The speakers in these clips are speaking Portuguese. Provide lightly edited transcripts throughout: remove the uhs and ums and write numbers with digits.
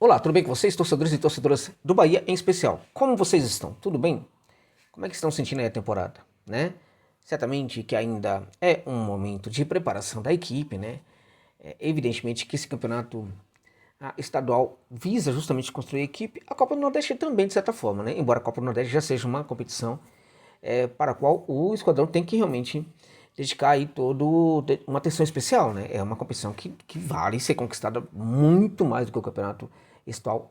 Olá, tudo bem com vocês, torcedores e torcedoras do Bahia em especial? Como vocês estão? Tudo bem? Como é que estão sentindo aí a temporada, né? Certamente que ainda é um momento de preparação da equipe, né? Evidentemente que esse campeonato estadual visa justamente construir a equipe. A Copa do Nordeste também, de certa forma, né? Embora a Copa do Nordeste já seja uma competição para a qual o esquadrão tem que realmente dedicar aí uma atenção especial, né? É uma competição que vale ser conquistada muito mais do que o campeonato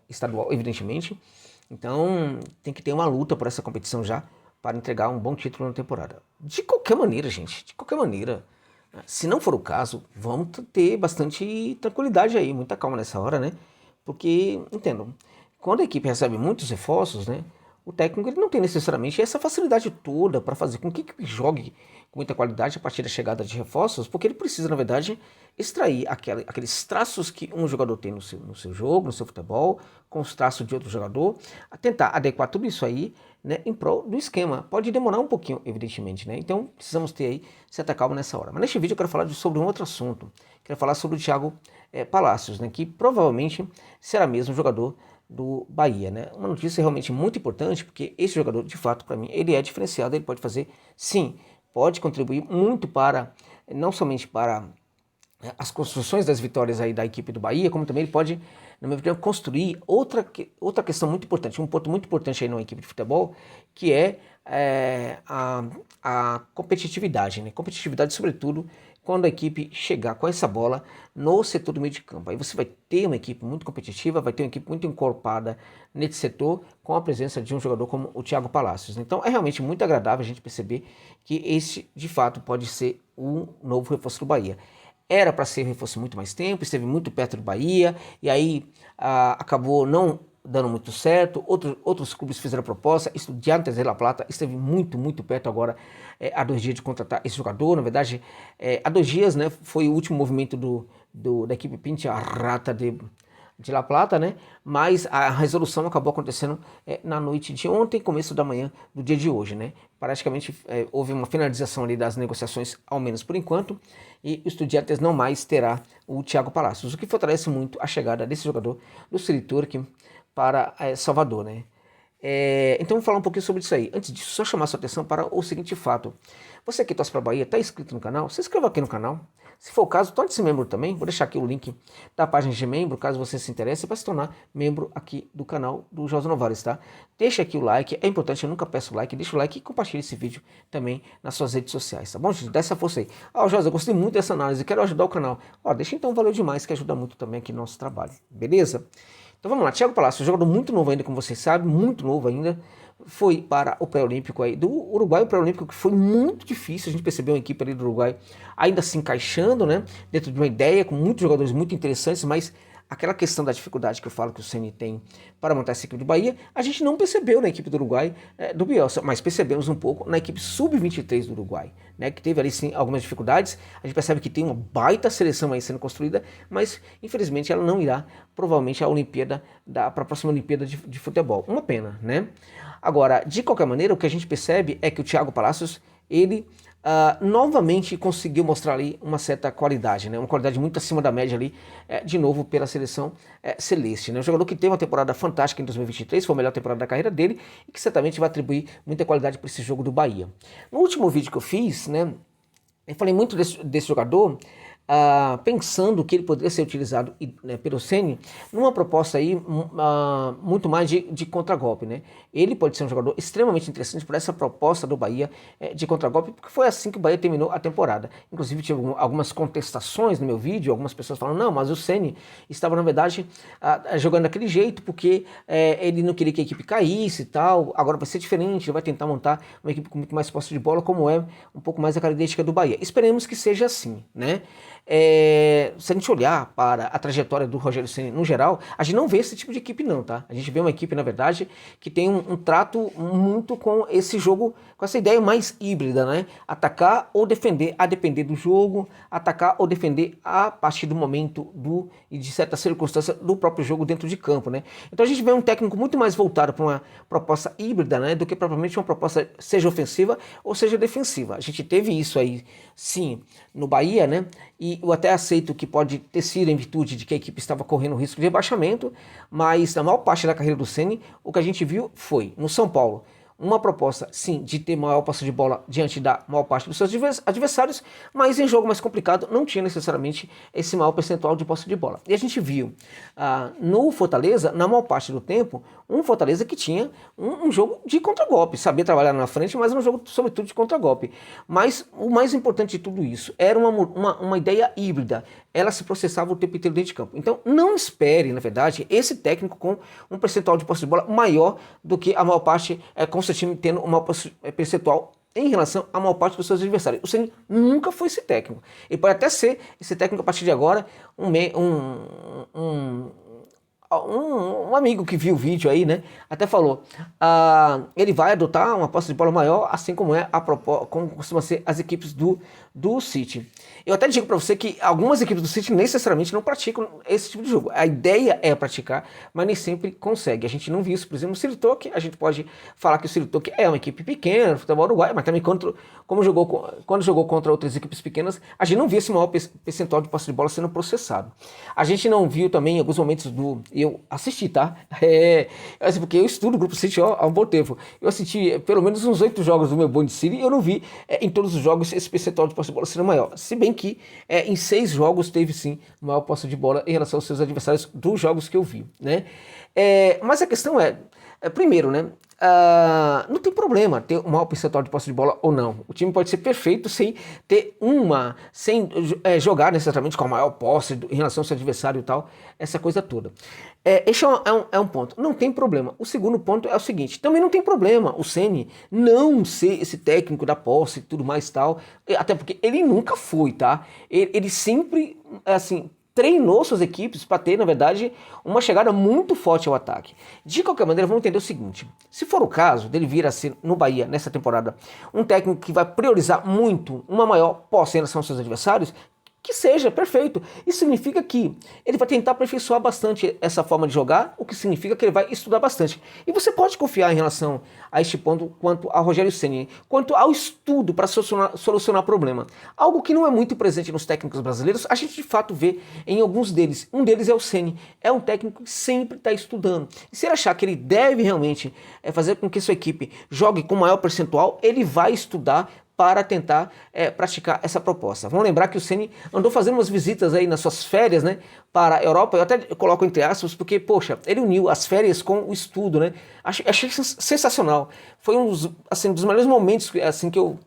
estadual, evidentemente. Então tem que ter uma luta por essa competição já para entregar um bom título na temporada. De qualquer maneira, gente, de qualquer maneira, se não for o caso, vamos ter bastante tranquilidade aí, muita calma nessa hora, né? Porque, entendam, quando a equipe recebe muitos reforços, né? O técnico ele não tem necessariamente essa facilidade toda para fazer com que a equipe jogue com muita qualidade a partir da chegada de reforços, porque ele precisa, na verdade, extrair aqueles traços que um jogador tem no seu jogo, no seu futebol, com os traços de outro jogador, a tentar adequar tudo isso aí, né, em prol do esquema. Pode demorar um pouquinho, evidentemente, né? Então precisamos ter aí certa calma nessa hora. Mas neste vídeo eu quero falar sobre um outro assunto. Quero falar sobre o Thiago Palácios, né, que provavelmente será mesmo jogador do Bahia, né? Uma notícia realmente muito importante, porque esse jogador, de fato, para mim, ele é diferenciado, ele pode fazer, sim, pode contribuir muito para, não somente para as construções das vitórias aí da equipe do Bahia, como também ele pode, na minha opinião, construir outra questão muito importante, um ponto muito importante aí numa equipe de futebol, que é, a competitividade, né? Competitividade, sobretudo, quando a equipe chegar com essa bola no setor do meio de campo. Aí você vai ter uma equipe muito competitiva, vai ter uma equipe muito encorpada nesse setor, com a presença de um jogador como o Thiago Palácios. Então é realmente muito agradável a gente perceber que esse, de fato, pode ser um novo reforço do Bahia. Era para ser reforço muito mais tempo, esteve muito perto do Bahia, e aí acabou não dando muito certo. Outros clubes fizeram proposta. Estudiantes de La Plata esteve muito perto agora, há 2 dias, de contratar esse jogador. Na verdade, há 2 dias, né, foi o último movimento da equipe Pincha Rata de La Plata, né? Mas a resolução acabou acontecendo na noite de ontem, começo da manhã do dia de hoje, né? Praticamente houve uma finalização ali das negociações, ao menos por enquanto, e o Estudiantes não mais terá o Thiago Palácios, o que fortalece muito a chegada desse jogador do City Turk para Salvador, né? Então vamos falar um pouquinho sobre isso aí. Antes disso, só chamar sua atenção para o seguinte fato. Você que torce para a Bahia, está inscrito no canal? Se inscreva aqui no canal. Se for o caso, torne-se membro também. Vou deixar aqui o link da página de membro, caso você se interesse, para se tornar membro aqui do canal do José Novares, tá? Deixa aqui o like, é importante, eu nunca peço like. Deixa o like e compartilhe esse vídeo também nas suas redes sociais, tá bom, gente? Dá essa força aí. José, eu gostei muito dessa análise, quero ajudar o canal. Deixa então, valeu demais, que ajuda muito também aqui no nosso trabalho, beleza? Então vamos lá, Thiago Palácio, jogador muito novo ainda, como vocês sabem, muito novo ainda, foi para o pré-olímpico aí do Uruguai, o pré-olímpico que foi muito difícil, a gente percebeu a equipe ali do Uruguai ainda se encaixando, né, dentro de uma ideia, com muitos jogadores muito interessantes, mas aquela questão da dificuldade que eu falo que o Ceni tem para montar essa equipe do Bahia, a gente não percebeu na equipe do Uruguai, do Bielsa, mas percebemos um pouco na equipe sub-23 do Uruguai, né, que teve ali sim algumas dificuldades. A gente percebe que tem uma baita seleção aí sendo construída, mas infelizmente ela não irá provavelmente à Olimpíada, para a próxima Olimpíada de futebol. Uma pena, né? Agora, de qualquer maneira, o que a gente percebe é que o Thiago Palácios, ele novamente conseguiu mostrar ali uma certa qualidade, né? Uma qualidade muito acima da média ali, de novo pela seleção celeste, né? Um jogador que teve uma temporada fantástica em 2023, foi a melhor temporada da carreira dele e que certamente vai atribuir muita qualidade para esse jogo do Bahia. No último vídeo que eu fiz, né, eu falei muito desse jogador, pensando que ele poderia ser utilizado, né, pelo Ceni numa proposta aí muito mais de contragolpe, né? Ele pode ser um jogador extremamente interessante por essa proposta do Bahia de contragolpe, porque foi assim que o Bahia terminou a temporada. Inclusive tive algumas contestações no meu vídeo, algumas pessoas falando, não, mas o Ceni estava na verdade jogando daquele jeito porque ele não queria que a equipe caísse e tal, agora vai ser diferente, ele vai tentar montar uma equipe com muito mais posse de bola, como é um pouco mais a característica do Bahia. Esperemos que seja assim, né? Se a gente olhar para a trajetória do Rogério Ceni no geral, a gente não vê esse tipo de equipe não, tá? A gente vê uma equipe, na verdade, que tem um trato muito com esse jogo, com essa ideia mais híbrida, né? Atacar ou defender, a depender do jogo, atacar ou defender a partir do momento e de certa circunstância do próprio jogo dentro de campo, né? Então a gente vê um técnico muito mais voltado para uma proposta híbrida, né? Do que propriamente uma proposta seja ofensiva ou seja defensiva. A gente teve isso aí, sim, no Bahia, né? e eu até aceito que pode ter sido em virtude de que a equipe estava correndo risco de rebaixamento, mas na maior parte da carreira do Ceni, o que a gente viu foi, no São Paulo, uma proposta, sim, de ter maior posse de bola diante da maior parte dos seus adversários, mas em jogo mais complicado não tinha necessariamente esse maior percentual de posse de bola. E a gente viu no Fortaleza, na maior parte do tempo, um Fortaleza que tinha um jogo de contragolpe, sabia trabalhar na frente, mas era um jogo sobretudo de contragolpe. Mas o mais importante de tudo isso era uma ideia híbrida, ela se processava o tempo inteiro dentro de campo. Então não espere, na verdade, esse técnico com um percentual de posse de bola maior do que a maior parte, com o seu time tendo um maior percentual em relação à maior parte dos seus adversários. O Ceni nunca foi esse técnico. Ele pode até ser esse técnico a partir de agora, um amigo que viu o vídeo aí, né, até falou, ele vai adotar uma posse de bola maior, assim como como costuma ser as equipes do City. Eu até digo para você que algumas equipes do City necessariamente não praticam esse tipo de jogo. A ideia é praticar, mas nem sempre consegue. A gente não viu isso, por exemplo, no Silitoque. A gente pode falar que o Silitoque é uma equipe pequena, futebol uruguaio, mas também quando jogou contra outras equipes pequenas, a gente não viu esse maior percentual de posse de bola sendo processado. A gente não viu também em alguns momentos eu assisti, tá? Porque eu estudo o Grupo City há um bom tempo. Eu assisti pelo menos uns 8 jogos do meu Bond City e eu não vi em todos os jogos esse percentual de posse de bola sendo maior. Se bem que em 6 jogos teve sim maior posse de bola em relação aos seus adversários dos jogos que eu vi, né? Mas a questão primeiro, né? Não tem problema ter um maior percentual de posse de bola ou não. O time pode ser perfeito sem jogar necessariamente com a maior posse em relação ao seu adversário e tal, essa coisa toda. Esse é um ponto. Não tem problema. O segundo ponto é o seguinte: também não tem problema o Ceni não ser esse técnico da posse e tudo mais tal, até porque ele nunca foi, tá? Ele sempre, assim, treinou suas equipes para ter, na verdade, uma chegada muito forte ao ataque. De qualquer maneira, vamos entender o seguinte: se for o caso dele vir a ser no Bahia, nessa temporada, um técnico que vai priorizar muito uma maior posse em relação aos seus adversários, que seja perfeito. Isso significa que ele vai tentar aperfeiçoar bastante essa forma de jogar, o que significa que ele vai estudar bastante. E você pode confiar em relação a este ponto quanto a Rogério Ceni, quanto ao estudo para solucionar problema. Algo que não é muito presente nos técnicos brasileiros, a gente de fato vê em alguns deles. Um deles é o Ceni. É um técnico que sempre está estudando. E se ele achar que ele deve realmente fazer com que sua equipe jogue com maior percentual, ele vai estudar para tentar praticar essa proposta. Vamos lembrar que o Ceni andou fazendo umas visitas aí nas suas férias, né, para a Europa. Eu até coloco entre aspas, porque, poxa, ele uniu as férias com o estudo, né? Achei sensacional. Foi um dos melhores momentos assim, que eu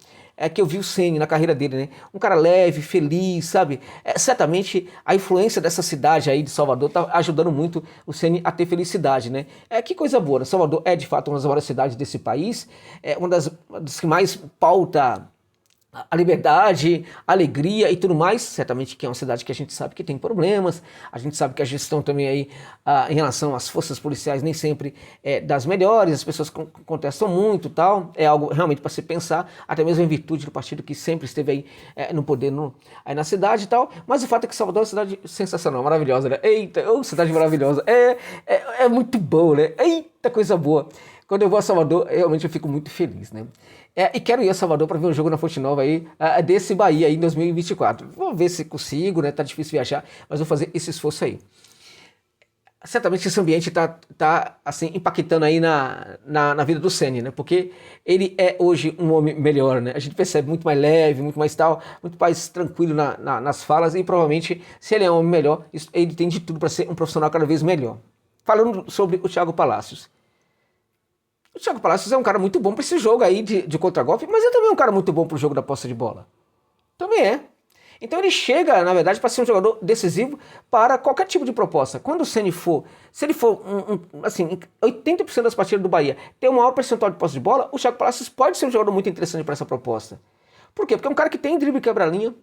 vi o Ceni na carreira dele, né? Um cara leve, feliz, sabe? Certamente a influência dessa cidade aí de Salvador tá ajudando muito o Ceni a ter felicidade, né? Que coisa boa, né? Salvador é de fato uma das maiores cidades desse país, uma das que mais pauta a liberdade, a alegria e tudo mais. Certamente que é uma cidade que a gente sabe que tem problemas, a gente sabe que a gestão também aí em relação às forças policiais nem sempre é das melhores, as pessoas contestam muito e tal, é algo realmente para se pensar, até mesmo em virtude do partido que sempre esteve aí no poder aí na cidade e tal, mas o fato é que Salvador é uma cidade sensacional, maravilhosa, né? Eita, cidade maravilhosa, é muito bom, né? Eita, coisa boa. Quando eu vou a Salvador, realmente eu fico muito feliz, né? E quero ir a Salvador para ver um jogo na Fonte Nova aí, desse Bahia aí em 2024. Vou ver se consigo, né? Tá difícil viajar, mas vou fazer esse esforço aí. Certamente esse ambiente tá assim, impactando aí na vida do Ceni, né? Porque ele é hoje um homem melhor, né? A gente percebe muito mais leve, muito mais tal, muito mais tranquilo nas falas, e provavelmente, se ele é um homem melhor, ele tem de tudo para ser um profissional cada vez melhor. Falando sobre o Thiago Palácios. O Thiago Palácios é um cara muito bom para esse jogo aí de contragolpe, mas ele também é um cara muito bom para o jogo da posse de bola. Também é. Então ele chega, na verdade, para ser um jogador decisivo para qualquer tipo de proposta. Quando o Ceni se ele for, assim, 80% das partidas do Bahia ter um maior percentual de posse de bola, o Thiago Palácios pode ser um jogador muito interessante para essa proposta. Por quê? Porque é um cara que tem drible quebra-linha,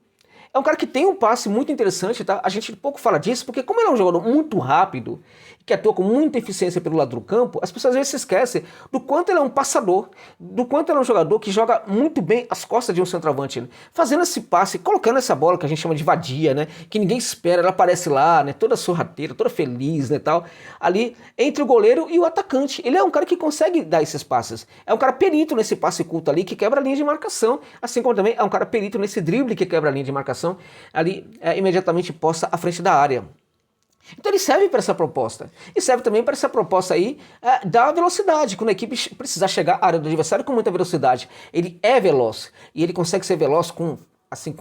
é um cara que tem um passe muito interessante, tá? A gente pouco fala disso, porque como ele é um jogador muito rápido, que atua com muita eficiência pelo lado do campo, as pessoas às vezes se esquecem do quanto ele é um passador, do quanto ele é um jogador que joga muito bem as costas de um centroavante, né? Fazendo esse passe, colocando essa bola que a gente chama de vadia, né? Que ninguém espera, ela aparece lá, né? Toda sorrateira, toda feliz, né? Tal, ali entre o goleiro e o atacante. Ele é um cara que consegue dar esses passes. É um cara perito nesse passe curto ali, que quebra a linha de marcação, assim como também é um cara perito nesse drible que quebra a linha de marcação. marcação ali imediatamente posta à frente da área. Então ele serve para essa proposta. E serve também para essa proposta aí da velocidade. Quando a equipe precisar chegar à área do adversário com muita velocidade, ele é veloz. E ele consegue ser veloz com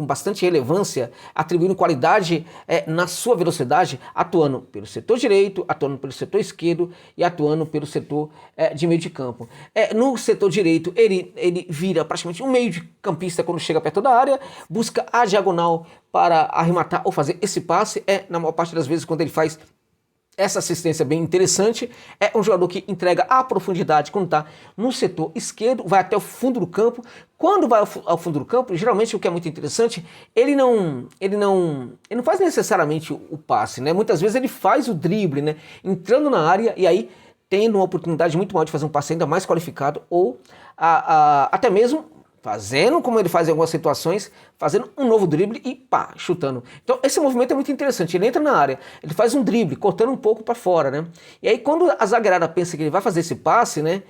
bastante relevância, atribuindo qualidade na sua velocidade, atuando pelo setor direito, atuando pelo setor esquerdo e atuando pelo setor de meio de campo. No setor direito, ele vira praticamente um meio de campista quando chega perto da área, busca a diagonal para arrematar ou fazer esse passe. Na maior parte das vezes, quando ele faz essa assistência bem interessante, é um jogador que entrega a profundidade quando está no setor esquerdo, vai até o fundo do campo. Quando vai ao fundo do campo, geralmente o que é muito interessante, ele não faz necessariamente o passe, né? Muitas vezes ele faz o drible, né? Entrando na área e aí tendo uma oportunidade muito maior de fazer um passe ainda mais qualificado ou até mesmo fazendo, como ele faz em algumas situações, fazendo um novo drible e pá, chutando. Então esse movimento é muito interessante, ele entra na área, ele faz um drible, cortando um pouco para fora, né? E aí quando a zagueirada pensa que ele vai fazer esse passe, né?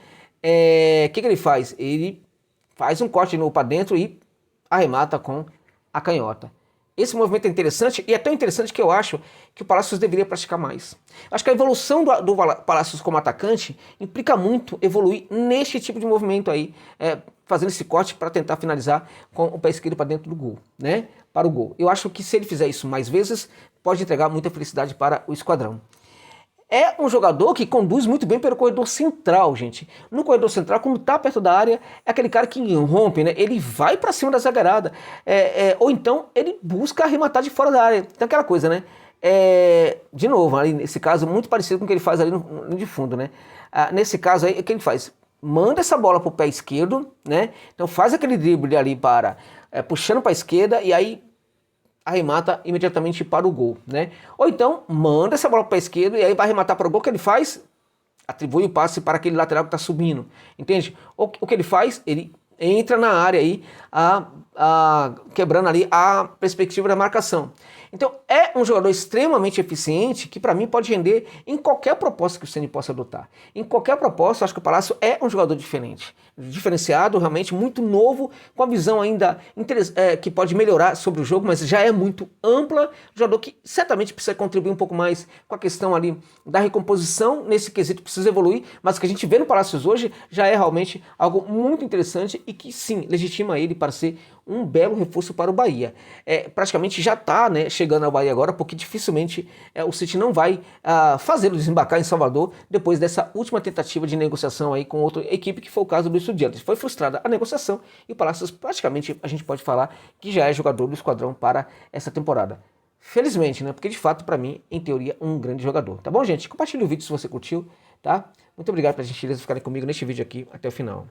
Que ele faz? Ele faz um corte de novo para dentro e arremata com a canhota. Esse movimento é interessante e é tão interessante que eu acho que o Palacios deveria praticar mais. Acho que a evolução do Palacios como atacante implica muito evoluir neste tipo de movimento aí, fazendo esse corte para tentar finalizar com o pé esquerdo para dentro do gol, né? Para o gol. Eu acho que se ele fizer isso mais vezes, pode entregar muita felicidade para o esquadrão. É um jogador que conduz muito bem pelo corredor central, gente. No corredor central, quando tá perto da área, é aquele cara que rompe, né? Ele vai para cima da zagueirada. Ou então, ele busca arrematar de fora da área. Então, aquela coisa, né? De novo, ali, nesse caso, muito parecido com o que ele faz ali no de fundo, né? Nesse caso aí, o que ele faz? Manda essa bola pro pé esquerdo, né? Então, faz aquele drible ali puxando para a esquerda e aí arremata imediatamente para o gol, né? Ou então, manda essa bola para a esquerda e aí vai arrematar para o gol. O que ele faz? Atribui o passe para aquele lateral que está subindo, entende? O que ele faz? Ele entra na área aí, quebrando ali a perspectiva da marcação. Então, é um jogador extremamente eficiente que, para mim, pode render em qualquer proposta que o Ceni possa adotar. Em qualquer proposta, eu acho que o Palácio é um jogador diferente. Diferenciado, realmente, muito novo, com a visão ainda que pode melhorar sobre o jogo, mas já é muito ampla. Jogador que certamente precisa contribuir um pouco mais com a questão ali da recomposição. Nesse quesito, precisa evoluir, mas o que a gente vê no Palácios hoje já é realmente algo muito interessante e que, sim, legitima ele para ser um belo reforço para o Bahia. Praticamente já está, né, chegando ao Bahia agora, porque dificilmente o City não vai fazê-lo desembarcar em Salvador depois dessa última tentativa de negociação aí com outra equipe, que foi o caso do Estudiantes. Foi frustrada a negociação e o Palacios praticamente a gente pode falar que já é jogador do esquadrão para essa temporada. Felizmente, né? Porque de fato, para mim, em teoria, um grande jogador. Tá bom, gente? Compartilhe o vídeo se você curtiu, tá? Muito obrigado pela gentileza de ficarem comigo neste vídeo aqui até o final.